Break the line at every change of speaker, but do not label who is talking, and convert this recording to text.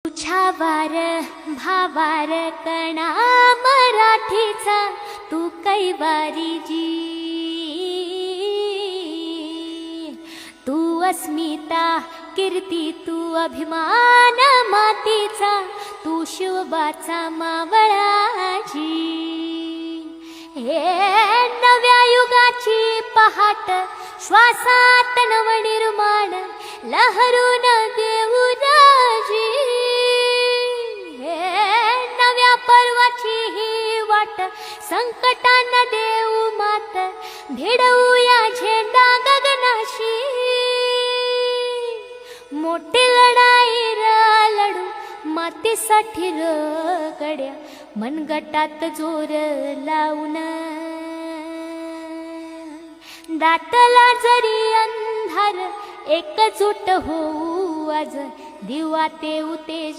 छावार भावार कणा मराठीचा तू कैवारी जी, तू अस्मिता कीर्ती तू अभिमान मातीचा, तू शिवबाचा मावळाजी। हे नव्या युगाची पहाट श्वासात नवनिर्माण लहरून देऊ राजी। नव्या पर्वाची ही वाट संकटांना देऊ मात, भिडवूया झेंडा गगनाशी। मोठी लढाई लढू मातीसाठी गड्या, मनगटात जोर लावून दाटला जरी अंधार, एकजूट होऊ आज दिवा ते तेज।